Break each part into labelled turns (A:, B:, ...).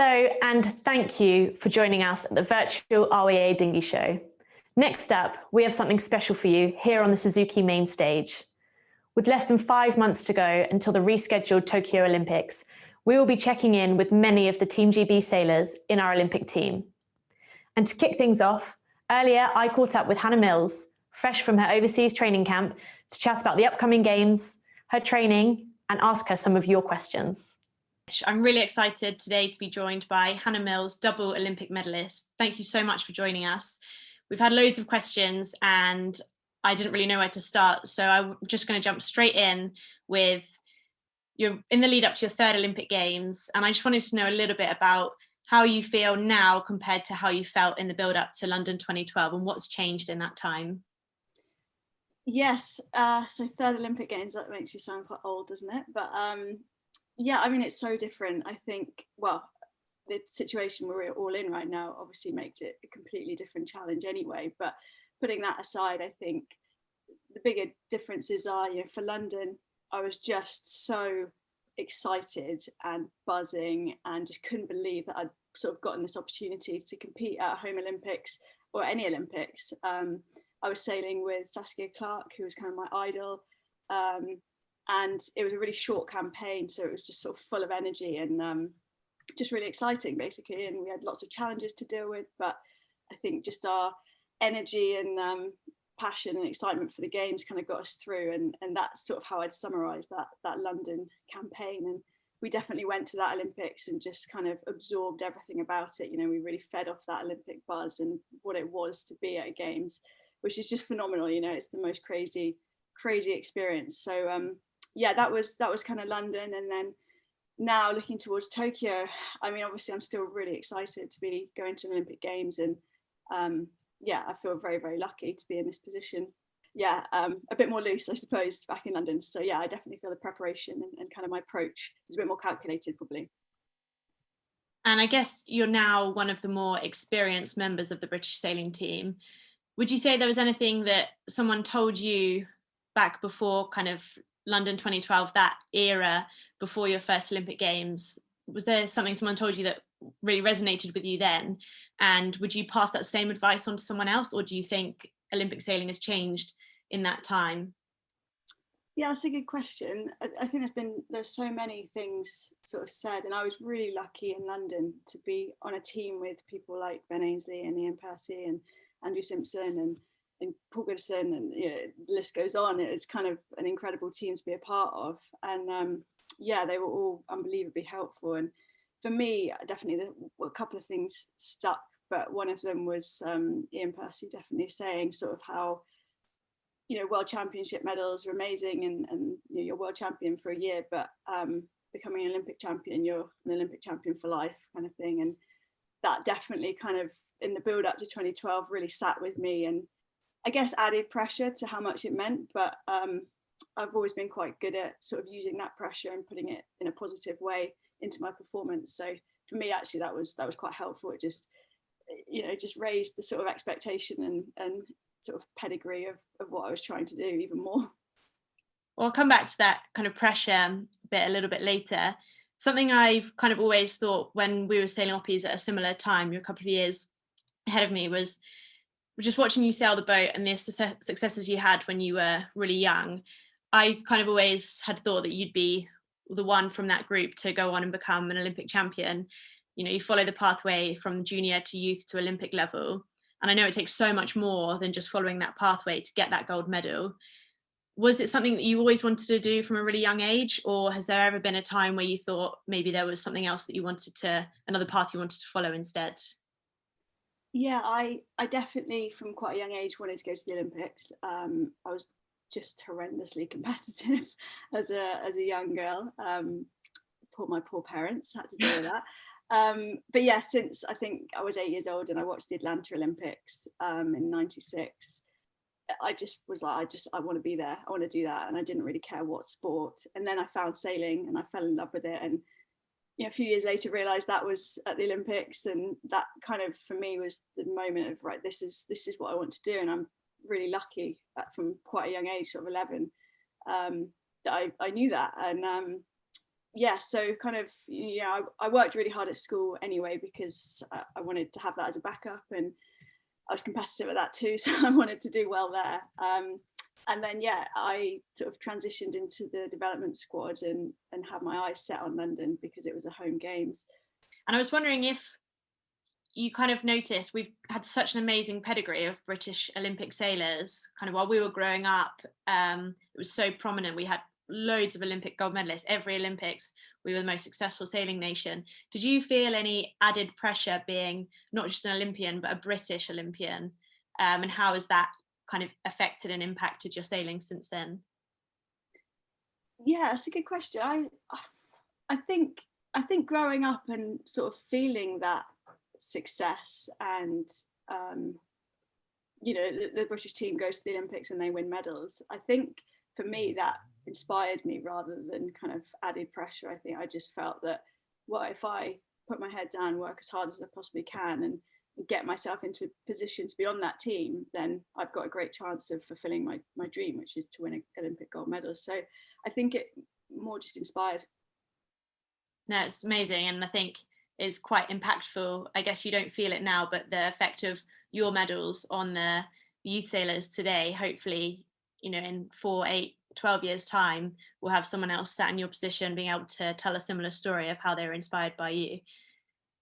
A: Hello, and thank you for joining us at the virtual REA Dinghy show. Next up, we have something special for you here on the Suzuki main stage. With less than 5 months to go until the rescheduled Tokyo Olympics, we will be checking in with many of the Team GB sailors in our Olympic team. And to kick things off, earlier I caught up with Hannah Mills, fresh from her overseas training camp, to chat about the upcoming games, her training, and ask her some of your questions. I'm really excited today to be joined by Hannah Mills, double Olympic medalist. Thank you so much for joining us. We've had loads of questions and I didn't really know where to start, so I'm just going to jump straight in with you're in the lead up to your third Olympic Games, and I just wanted to know a little bit about how you feel now compared to how you felt in the build up to London 2012 and what's changed in that time.
B: Yes, so third Olympic Games, that makes me sound quite old, doesn't it? But yeah, I mean, it's so different. I think, well, the situation we're all in right now obviously makes it a completely different challenge anyway. But putting that aside, I think the bigger differences are, for London, I was just so excited and buzzing and just couldn't believe that I'd sort of gotten this opportunity to compete at home Olympics or any Olympics. I was sailing with Saskia Clark, who was kind of my idol. And it was a really short campaign, so it was just sort of full of energy and just really exciting, basically. And we had lots of challenges to deal with, but I think just our energy and passion and excitement for the games kind of got us through. And that's sort of how I'd summarise that London campaign. And we definitely went to that Olympics and just kind of absorbed everything about it. We really fed off that Olympic buzz and what it was to be at Games, which is just phenomenal. It's the most crazy experience. So yeah, that was kind of London. And then now looking towards Tokyo, I mean, obviously I'm still really excited to be going to an Olympic Games, and yeah, I feel very, very lucky to be in this position. Yeah, a bit more loose, I suppose, back in London. So yeah, I definitely feel the preparation and kind of my approach is a bit more calculated, probably.
A: And I guess you're now one of the more experienced members of the British sailing team. Would you say there was anything that someone told you back before kind of London 2012, that era before your first Olympic Games? Was there something someone told you that really resonated with you then? And would you pass that same advice on to someone else, or do you think Olympic sailing has changed in that time?
B: Yeah, that's a good question. I think there's so many things sort of said, and I was really lucky in London to be on a team with people like Ben Ainsley and Ian Percy and Andrew Simpson and Paul Goodison, and the list goes on. It's kind of an incredible team to be a part of, and yeah, they were all unbelievably helpful. And for me, definitely a couple of things stuck, but one of them was Ian Percy definitely saying sort of how world championship medals are amazing, and you're world champion for a year, but becoming an Olympic champion, you're an Olympic champion for life, kind of thing. And that definitely kind of in the build up to 2012 really sat with me, and I guess added pressure to how much it meant. But I've always been quite good at sort of using that pressure and putting it in a positive way into my performance. So for me, actually, that was quite helpful. It just just raised the sort of expectation and sort of pedigree of what I was trying to do even more.
A: Well, I'll come back to that kind of pressure bit a little bit later. Something I've kind of always thought when we were sailing Oppies at a similar time, you're a couple of years ahead of me, was just watching you sail the boat and the successes you had when you were really young. I kind of always had thought that you'd be the one from that group to go on and become an Olympic champion. You follow the pathway from junior to youth to Olympic level. And I know it takes so much more than just following that pathway to get that gold medal. Was it something that you always wanted to do from a really young age, or has there ever been a time where you thought maybe there was something else that you another path you wanted to follow instead?
B: Yeah, I definitely from quite a young age wanted to go to the Olympics. I was just horrendously competitive as a young girl. My poor parents had to deal with that. But yeah, since I think I was 8 years old and I watched the Atlanta Olympics in '96, I just was like, I want to be there. I want to do that. And I didn't really care what sport. And then I found sailing and I fell in love with it. And a few years later realized that was at the Olympics, and that kind of for me was the moment of, right, this is what I want to do. And I'm really lucky that from quite a young age, sort of 11, that I knew that. And yeah, so kind of, I worked really hard at school anyway because I wanted to have that as a backup, and I was competitive at that too, so I wanted to do well there. And then, yeah, I sort of transitioned into the development squad and had my eyes set on London because it was a home games.
A: And I was wondering if you kind of noticed we've had such an amazing pedigree of British Olympic sailors. Kind of while we were growing up, it was so prominent. We had loads of Olympic gold medalists. Every Olympics, we were the most successful sailing nation. Did you feel any added pressure being not just an Olympian, but a British Olympian? And how has that kind of affected and impacted your sailing since then?
B: Yeah, that's a good question. I think growing up and sort of feeling that success, and the British team goes to the Olympics and they win medals, I think for me that inspired me rather than kind of added pressure. I think I just felt that, what if I put my head down, work as hard as I possibly can, and get myself into a position to be on that team, then I've got a great chance of fulfilling my dream, which is to win an Olympic gold medal. So I think it more just inspired.
A: No, it's amazing, and I think is quite impactful. I guess you don't feel it now, but the effect of your medals on the youth sailors today, hopefully, in 4, 8, 12 years' time, we'll have someone else sat in your position being able to tell a similar story of how they were inspired by you.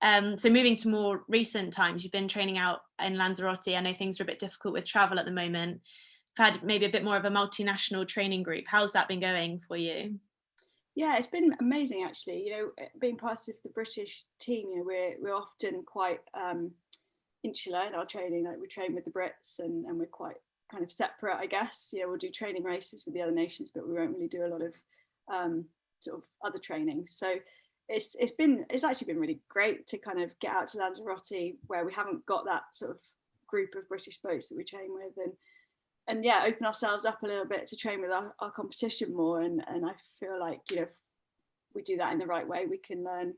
A: So moving to more recent times, you've been training out in Lanzarote. I know things are a bit difficult with travel at the moment. You've had maybe a bit more of a multinational training group. How's that been going for you?
B: Yeah, it's been amazing actually. Being part of the British team, we're often quite insular in our training. Like, we train with the Brits, and we're quite kind of separate, I guess. We'll do training races with the other nations, but we won't really do a lot of sort of other training. So it's actually been really great to kind of get out to Lanzarote, where we haven't got that sort of group of British boats that we train with, and yeah, open ourselves up a little bit to train with our competition more. And I feel like, if we do that in the right way, we can learn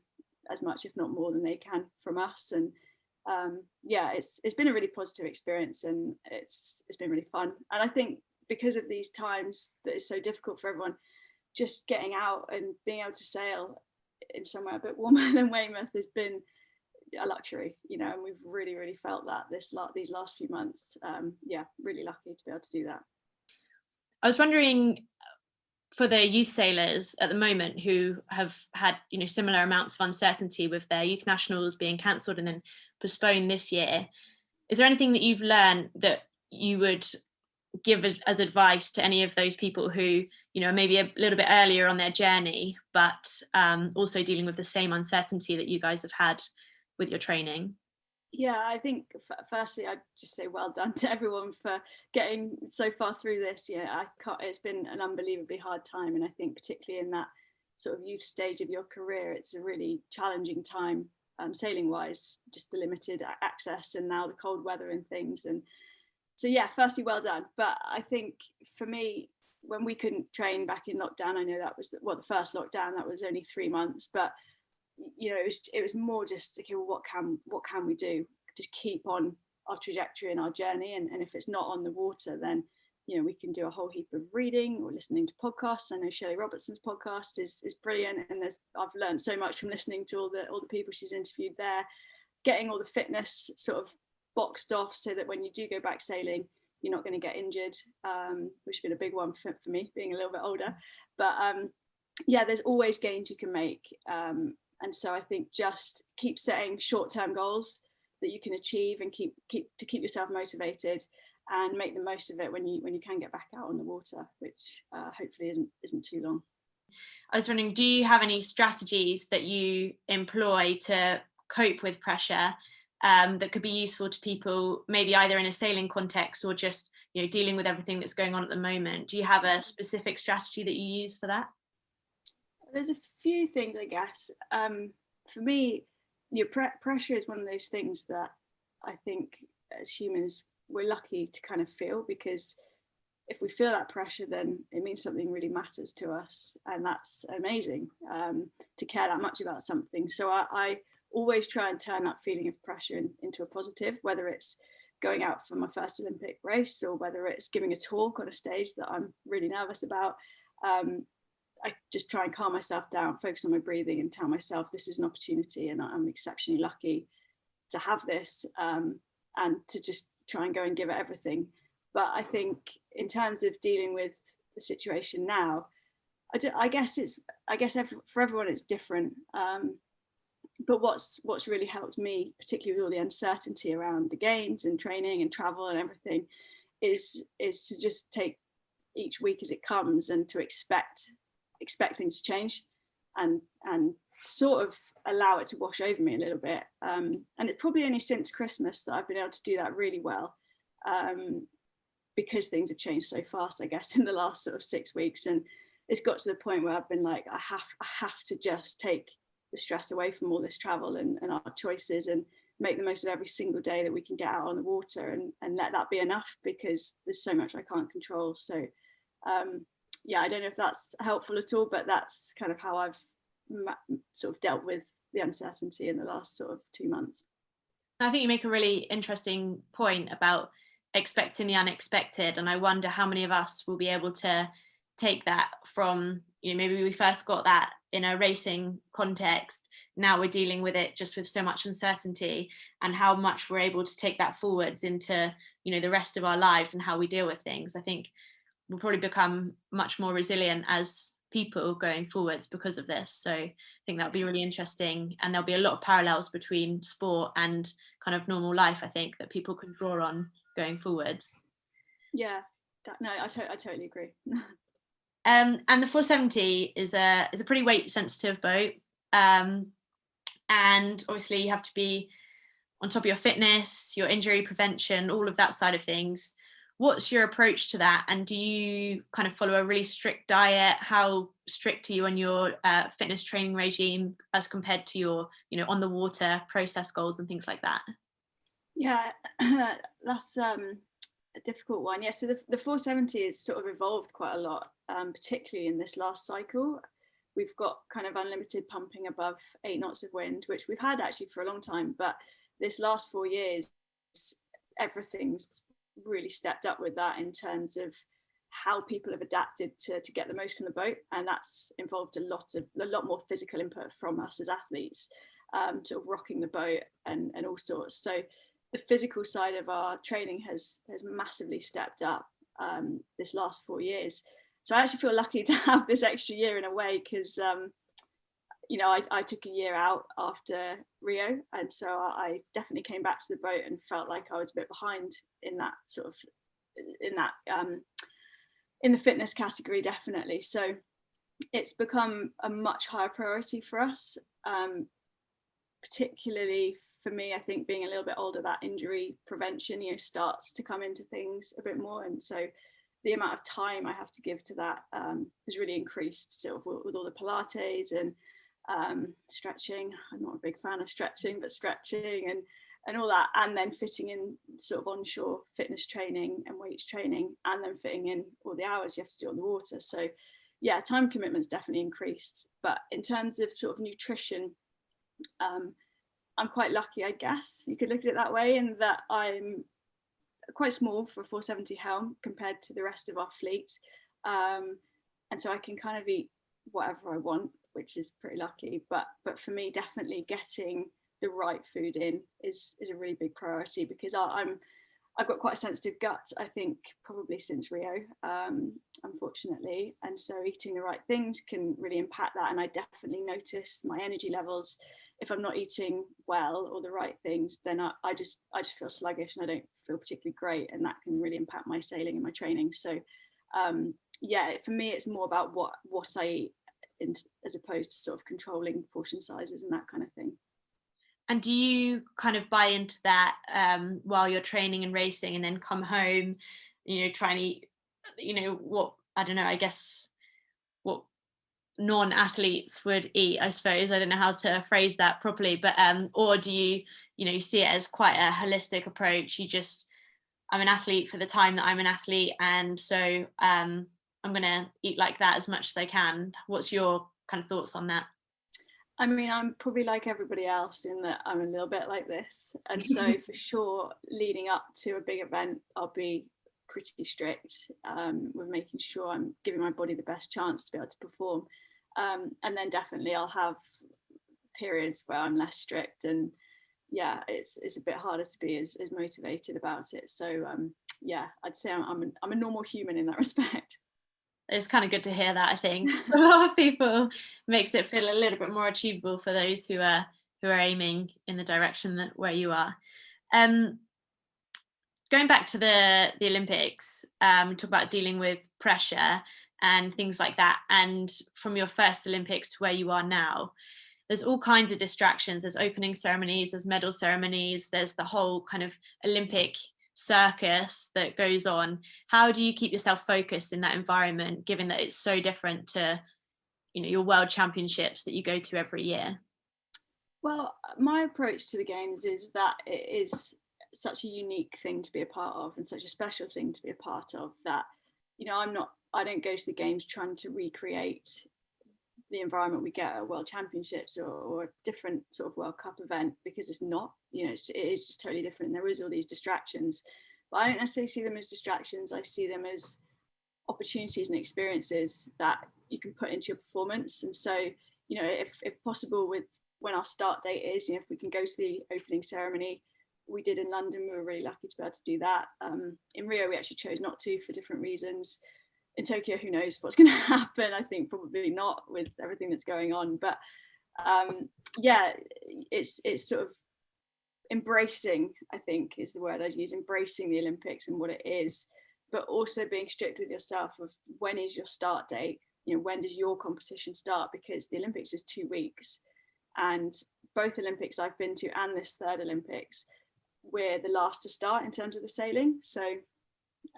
B: as much, if not more, than they can from us. And yeah, it's been a really positive experience, and it's been really fun. And I think because of these times that is so difficult for everyone, just getting out and being able to sail in somewhere a bit warmer than Weymouth has been a luxury, and we've really, really felt that these last few months. Yeah, really lucky to be able to do that.
A: I was wondering, for the youth sailors at the moment who have had similar amounts of uncertainty with their youth nationals being cancelled and then postponed this year, is there anything that you've learned that you would give as advice to any of those people who maybe a little bit earlier on their journey, but also dealing with the same uncertainty that you guys have had with your training?
B: Yeah, I think firstly I'd just say well done to everyone for getting so far through this. It's been an unbelievably hard time, and I think particularly in that sort of youth stage of your career, it's a really challenging time, sailing wise, just the limited access and now the cold weather and things. And so yeah, firstly well done. But I think for me, when we couldn't train back in lockdown, I know that was the first lockdown, that was only 3 months, but it was more just, okay, well, what can we do? Just keep on our trajectory and our journey, and if it's not on the water, then we can do a whole heap of reading or listening to podcasts. I know Shelley Robertson's podcast is brilliant, and I've learned so much from listening to all the people she's interviewed there, getting all the fitness sort of boxed off so that when you do go back sailing, you're not going to get injured, which has been a big one for me, being a little bit older. But yeah, there's always gains you can make. And so I think just keep setting short-term goals that you can achieve, and keep yourself motivated, and make the most of it when you can get back out on the water, which hopefully isn't too long.
A: I was wondering, do you have any strategies that you employ to cope with pressure that could be useful to people, maybe either in a sailing context or just dealing with everything that's going on at the moment? Do you have a specific strategy that you use for that?
B: There's a few things, I guess. For me, pressure is one of those things that I think as humans we're lucky to kind of feel, because if we feel that pressure, then it means something really matters to us, and that's amazing, to care that much about something. So I always try and turn that feeling of pressure into a positive, whether it's going out for my first Olympic race, or whether it's giving a talk on a stage that I'm really nervous about. I just try and calm myself down, focus on my breathing, and tell myself this is an opportunity, and I'm exceptionally lucky to have this, and to just try and go and give it everything. But I think in terms of dealing with the situation now, I guess for everyone it's different. But what's really helped me, particularly with all the uncertainty around the games and training and travel and everything, is to just take each week as it comes, and to expect things to change, and sort of allow it to wash over me a little bit. And it's probably only since Christmas that I've been able to do that really well, because things have changed so fast, I guess, in the last sort of 6 weeks. And it's got to the point where I've been like, I have to just take the stress away from all this travel and our choices, and make the most of every single day that we can get out on the water, and let that be enough, because there's so much I can't control. So yeah, I don't know if that's helpful at all, but that's kind of how I've sort of dealt with the uncertainty in the last sort of 2 months.
A: I think you make a really interesting point about expecting the unexpected, and I wonder how many of us will be able to take that from, maybe we first got that in a racing context, now we're dealing with it just with so much uncertainty, and how much we're able to take that forwards into the rest of our lives and how we deal with things. I think we'll probably become much more resilient as people going forwards because of this. So I think that'll be really interesting, and there'll be a lot of parallels between sport and kind of normal life, I think, that people can draw on going forwards.
B: Yeah, I totally agree.
A: And the 470 is a pretty weight sensitive boat, and obviously you have to be on top of your fitness, your injury prevention, all of that side of things. What's your approach to that, and do you kind of follow a really strict diet? How strict are you on your fitness training regime as compared to your on the water process goals and things like that?
B: Yeah, that's a difficult one. Yeah, so the 470 has sort of evolved quite a lot, particularly in this last cycle. We've got kind of unlimited pumping above 8 knots of wind, which we've had actually for a long time, but this last 4 years, everything's really stepped up with that in terms of how people have adapted to get the most from the boat, and that's involved a lot more physical input from us as athletes, sort of rocking the boat and all sorts. So the physical side of our training has massively stepped up this last 4 years. So I actually feel lucky to have this extra year in a way, because I took a year out after Rio, and so I definitely came back to the boat and felt like I was a bit behind in that sort of in the fitness category, definitely. So it's become a much higher priority for us, particularly for me. I think being a little bit older, that injury prevention starts to come into things a bit more, and so the amount of time I have to give to that has really increased, sort of with all the Pilates and stretching. I'm not a big fan of stretching, but stretching and all that, and then fitting in sort of onshore fitness training and weights training, and then fitting in all the hours you have to do on the water. So yeah, time commitment's definitely increased. But in terms of sort of nutrition, I'm quite lucky, I guess you could look at it that way, in that I'm quite small for a 470 helm compared to the rest of our fleet, and so I can kind of eat whatever I want, which is pretty lucky. But for me, definitely getting the right food in is a really big priority, because I've got quite a sensitive gut, I think, probably since Rio, unfortunately, and so eating the right things can really impact that. And I definitely notice my energy levels. If I'm not eating well or the right things, then I just feel sluggish, and I don't feel particularly great, and that can really impact my sailing and my training. So yeah, for me, it's more about what I eat, as opposed to sort of controlling portion sizes and that kind of thing.
A: And do you kind of buy into that while you're training and racing, and then come home, try and eat, what, I don't know, I guess what non-athletes would eat, I suppose. I don't know how to phrase that properly, but or do you see it as quite a holistic approach? I'm an athlete for the time that I'm an athlete, and so I'm gonna eat like that as much as I can. What's your kind of thoughts on that?
B: I mean, I'm probably like everybody else in that I'm a little bit like this, and so for sure, leading up to a big event, I'll be pretty strict with making sure I'm giving my body the best chance to be able to perform. And then definitely I'll have periods where I'm less strict, and yeah, it's a bit harder to be as motivated about it. So yeah, I'd say I'm a normal human in that respect.
A: It's kind of good to hear that. I think a lot of people makes it feel a little bit more achievable for those who are aiming in the direction that where you are. Going back to the Olympics, talk about dealing with pressure and things like that. And from your first Olympics to where you are now, there's all kinds of distractions. There's opening ceremonies, there's medal ceremonies, there's the whole kind of Olympic circus that goes on. How do you keep yourself focused in that environment, given that it's so different to, you know, your world championships that you go to every year? Well,
B: my approach to the games is that it is such a unique thing to be a part of, and such a special thing to be a part of, that, you know, I don't go to the games trying to recreate the environment we get at World Championships or a different sort of World Cup event, because it's not, you know, it is just totally different. There is all these distractions, but I don't necessarily see them as distractions. I see them as opportunities and experiences that you can put into your performance. And so, you know, if possible, with when our start date is, you know, if we can go to the opening ceremony, we did in London, we were really lucky to be able to do that. In Rio, we actually chose not to for different reasons. In Tokyo, who knows what's going to happen? I think probably not, with everything that's going on. But yeah, it's sort of embracing, I think is the word I'd use, embracing the Olympics and what it is, but also being strict with yourself of when is your start date? You know, when does your competition start? Because the Olympics is 2 weeks, and both Olympics I've been to and this third Olympics, we're the last to start in terms of the sailing. So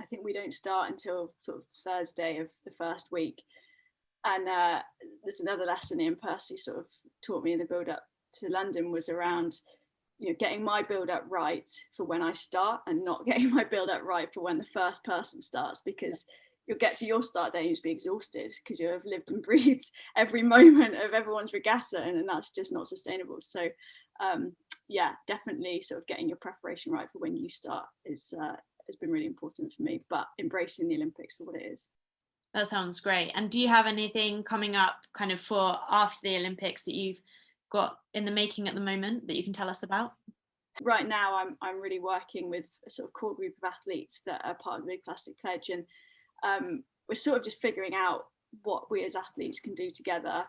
B: I think we don't start until sort of Thursday of the first week. And there's another lesson Ian Percy sort of taught me in the build up to London, was around, you know, getting my build up right for when I start, and not getting my build up right for when the first person starts, because you'll get to your start day and you'll just be exhausted because you have lived and breathed every moment of everyone's regatta, and that's just not sustainable. So yeah, definitely sort of getting your preparation right for when you start has been really important for me, but embracing the Olympics for what it is.
A: That sounds great. And do you have anything coming up kind of for after the Olympics that you've got in the making at the moment that you can tell us about?
B: Right now, I'm really working with a sort of core group of athletes that are part of the Big Plastic Pledge, and we're sort of just figuring out what we as athletes can do together,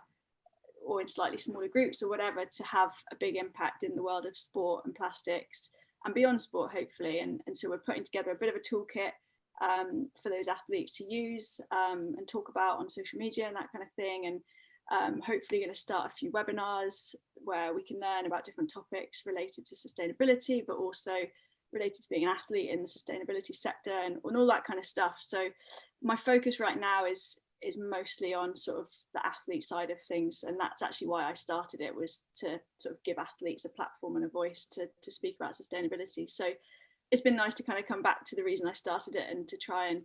B: or in slightly smaller groups or whatever, to have a big impact in the world of sport and plastics and beyond sport, hopefully. And so we're putting together a bit of a toolkit for those athletes to use and talk about on social media and that kind of thing. And hopefully going to start a few webinars where we can learn about different topics related to sustainability, but also related to being an athlete in the sustainability sector and all that kind of stuff. So my focus right now is mostly on sort of the athlete side of things, and that's actually why I started it, was to sort of give athletes a platform and a voice to speak about sustainability. So it's been nice to kind of come back to the reason I started it and to try and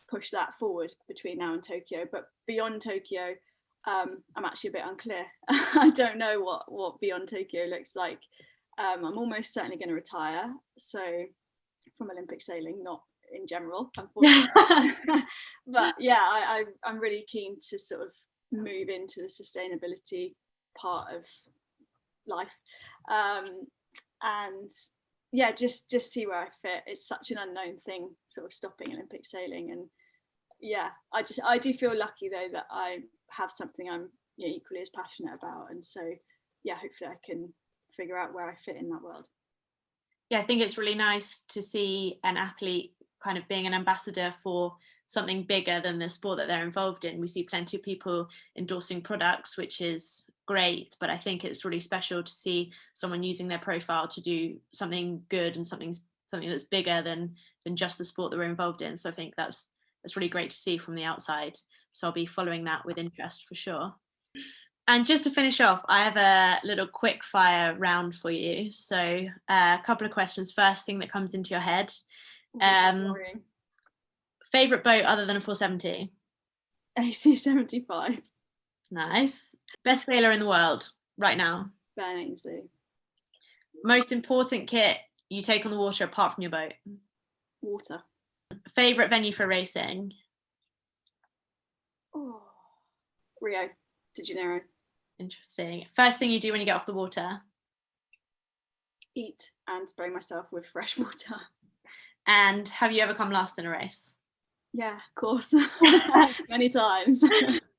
B: push that forward between now and Tokyo. But beyond Tokyo, I'm actually a bit unclear. I don't know what beyond Tokyo looks like. I'm almost certainly going to retire, so from Olympic sailing, not in general, unfortunately. But yeah, I'm really keen to sort of move into the sustainability part of life, and yeah, just see where I fit. It's such an unknown thing, sort of stopping Olympic sailing, and yeah, I do feel lucky though that I have something I'm, you know, equally as passionate about, and so yeah, hopefully I can figure out where I fit in that world.
A: Yeah, I think it's really nice to see an athlete kind of being an ambassador for something bigger than the sport that they're involved in. We see plenty of people endorsing products, which is great, but I think it's really special to see someone using their profile to do something good and something that's bigger than just the sport that we're involved in. So I think that's really great to see from the outside. So I'll be following that with interest for sure. And just to finish off, I have a little quick fire round for you. So a couple of questions. First thing that comes into your head. Favorite boat other than a 470?
B: AC-75.
A: Nice. Best sailor in the world right now?
B: Ben Ainsley.
A: Most important kit you take on the water apart from your boat?
B: Water.
A: Favourite venue for racing?
B: Oh, Rio de Janeiro.
A: Interesting. First thing you do when you get off the water?
B: Eat and spray myself with fresh water.
A: And have you ever come last in a race?
B: Yeah, of course. Many times.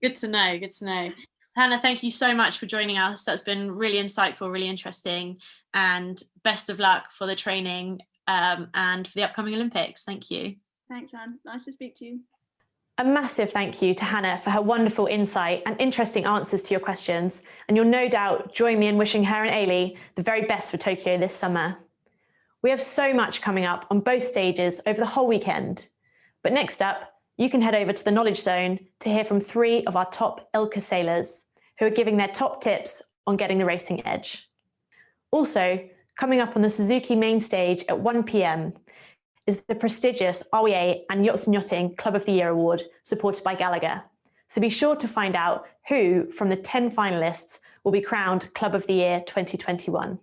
A: Good to know, good to know. Hannah, thank you so much for joining us. That's been really insightful, really interesting, and best of luck for the training and for the upcoming Olympics. Thank you.
B: Thanks, Anne. Nice to speak to you.
A: A massive thank you to Hannah for her wonderful insight and interesting answers to your questions, and you'll no doubt join me in wishing her and Ailey the very best for Tokyo this summer. We have so much coming up on both stages over the whole weekend. But next up, you can head over to the Knowledge Zone to hear from 3 of our top ILCA sailors who are giving their top tips on getting the racing edge. Also, coming up on the Suzuki main stage at 1 p.m. is the prestigious REA and Yachts and Yachting Club of the Year Award supported by Gallagher. So be sure to find out who from the 10 finalists will be crowned Club of the Year 2021.